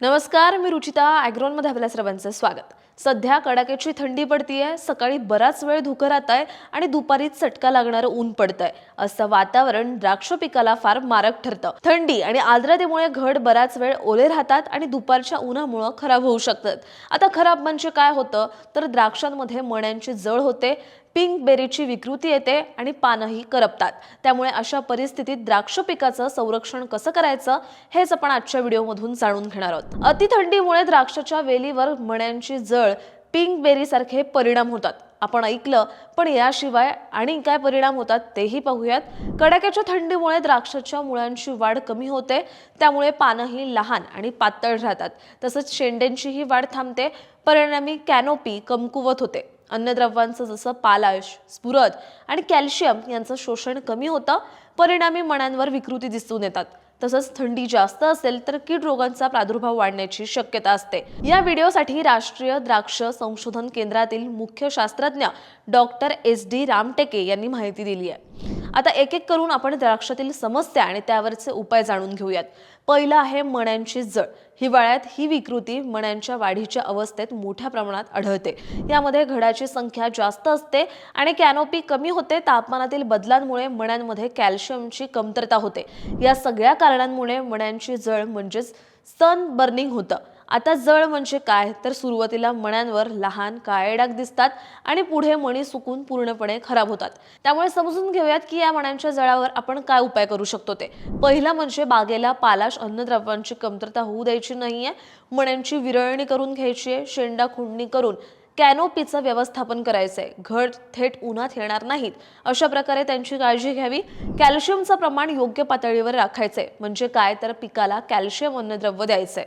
नमस्कार, मी रुचिता. ॲग्रोनमध्ये आपल्या सर्वांचं स्वागत. सध्या कडाक्याची थंडी पडतीये, सकाळी बराच वेळ धुकं राहतंय आणि दुपारी चटका लागणारं ऊन पडतंय. असं वातावरण द्राक्ष पिकाला फार मारक ठरतं. थंडी आणि आर्द्रतेमुळे घड बराच वेळ ओले राहतात आणि दुपारच्या उन्हामुळे खराब होऊ शकतात. आता खराब म्हणजे काय होतं तर द्राक्षांमध्ये मण्यांची जळ होते, पिंक बेरीची विकृती येते आणि पानंही करपतात. त्यामुळे अशा परिस्थितीत द्राक्ष पिकाचं संरक्षण कसं करायचं हेच आपण आजच्या व्हिडिओमधून जाणून घेणार आहोत. अतिथंडीमुळे द्राक्षाच्या वेलीवर मण्यांची जळ, पिंक बेरी सारखे परिणाम होतात. आपण ऐकलं, पण याशिवाय आणि काय परिणाम होतात तेही पाहूयात. कडाक्याच्या थंडीमुळे द्राक्षाच्या मुळांची वाढ कमी होते, त्यामुळे पानंही लहान आणि पातळ राहतात. तसंच शेंड्यांचीही वाढ थांबते, परिणामी कॅनोपी कमकुवत होते. अन्नद्रव्यांचं जसं पालाश, स्फुरद आणि कॅल्शियम यांचं शोषण कमी होतं, परिणामी मण्यांवर विकृती दिसून येतात. तसंच थंडी जास्त असेल तर कीड रोगांचा प्रादुर्भाव वाढण्याची शक्यता असते. या व्हिडिओसाठी राष्ट्रीय द्राक्ष संशोधन केंद्रातील मुख्य शास्त्रज्ञ डॉक्टर SD रामटेके यांनी माहिती दिली आहे. आता एक एक करून आपण द्राक्षातील समस्या आणि त्यावरचे उपाय जाणून घेऊयात. पहिला आहे मण्यांची जळ. हिवाळ्यात ही विकृती मण्यांच्या वाढीच्या अवस्थेत मोठ्या प्रमाणात आढळते. यामध्ये घडाची संख्या जास्त असते आणि कॅनोपी कमी होते. तापमानातील बदलांमुळे मण्यांमध्ये कॅल्शियमची कमतरता होते. या सगळ्या कारणांमुळे मण्यांची जळ म्हणजेच सन बर्निंग होतं. आता जळ म्हणजे काय तर सुरुवातीला मण्यांवर लहान काळे डाग दिसतात आणि पुढे मणी सुकून पूर्णपणे खराब होतात. त्यामुळे समजून घेऊयात की या मण्यांच्या जळावर आपण काय उपाय करू शकतो ते. पहिला म्हणजे बागेला पालाश अन्नद्रव्यांची कमतरता होऊ द्यायची नाहीये. मण्यांची विरळणी करून घ्यायची आहे. शेंडा खुडणी करून कॅनोपीचं व्यवस्थापन करायचंय. घड थेट उन्हात येणार नाहीत अशा प्रकारे त्यांची काळजी घ्यावी. कॅल्शियमचं प्रमाण योग्य पातळीवर राखायचंय. म्हणजे काय तर पिकाला कॅल्शियम अन्नद्रव्य द्यायचंय.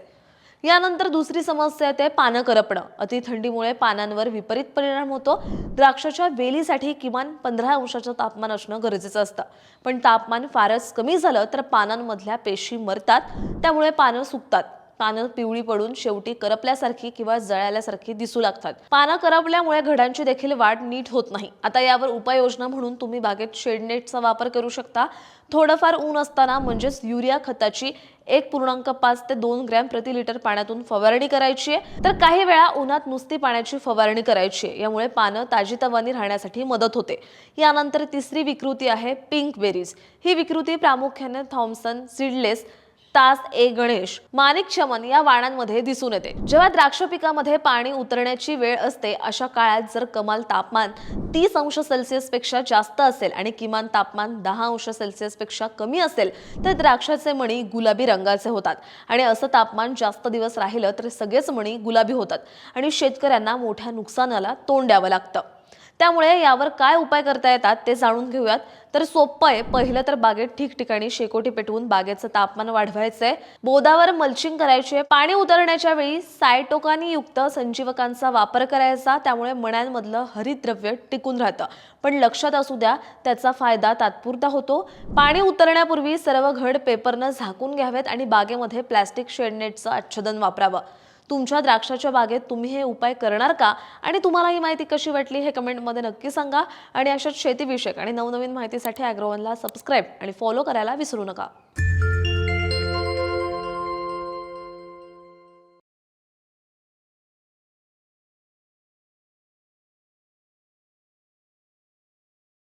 यानंतर दुसरी समस्या येते पानं करपणं. अति थंडीमुळे पानांवर विपरीत परिणाम होतो. द्राक्षाच्या वेलीसाठी किमान 15 अंशाचं तापमान असणं गरजेचं असतं. पण तापमान फारच कमी झालं तर पानांमधल्या पेशी मरतात, त्यामुळे पानं सुकतात. पानं पिवळी पडून शेवटी करपल्यासारखी किंवा जळाल्यासारखी दिसू लागतात. पानं करपल्यामुळे घडांची देखील वाढ नीट होत नाही. आता यावर उपाययोजना म्हणून तुम्ही बागेत शेडनेटचा वापर करू शकता. थोडंफार ऊन असताना म्हणजेच युरिया खताची 1.5 ते 2 ग्रॅम प्रति लिटर पाण्यातून फवारणी करायची आहे. तर काही वेळा उन्हात नुसती पाण्याची फवारणी करायची आहे. यामुळे पानं ताजीतवानी राहण्यासाठी मदत होते. यानंतर तिसरी विकृती आहे पिंक बेरीज. ही विकृती प्रामुख्याने थॉम्सन, सीडलेस, तास ए गणेश, माणिक चमन या वाणांमध्ये दिसून येते. जेव्हा द्राक्ष पिकामध्ये पाणी उतरण्याची वेळ असते अशा काळात जर कमाल तापमान 30 अंश सेल्सिअस पेक्षा जास्त असेल आणि किमान तापमान 10 अंश सेल्सिअस पेक्षा कमी असेल तर द्राक्षाचे मणी गुलाबी रंगाचे होतात. आणि असं तापमान जास्त दिवस राहिलं तर सगळेच मणी गुलाबी होतात आणि शेतकऱ्यांना मोठ्या नुकसानाला तोंड द्यावं लागतं. त्यामुळे यावर काय उपाय करता येतात ते जाणून घेऊयात. तर सोपं आहे. पहिलं तर बागेत ठिकठिकाणी शेकोटी पेटवून बागेचं तापमान वाढवायचंय. बोदावर मल्चिंग करायचे. पाणी उतरण्याच्या वेळी सायटोकानी युक्त संजीवकांचा वापर करायचा. त्यामुळे मण्यांमधलं हरितद्रव्य टिकून राहतं. पण लक्षात असू द्या, त्याचा फायदा तात्पुरता होतो. पाणी उतरण्यापूर्वी सर्व घड पेपरनं झाकून घ्यावेत आणि बागेमध्ये प्लास्टिक शेडनेटचं आच्छादन वापरावं. तुमच्या द्राक्षाच्या बागेत तुम्ही हे उपाय करणार का आणि तुम्हाला ही माहिती कशी वाटली हे कमेंटमध्ये नक्की सांगा. आणि अशाच शेतीविषयक आणि नवनवीन माहितीसाठी ॲग्रोवनला सबस्क्राईब आणि फॉलो करायला विसरू नका.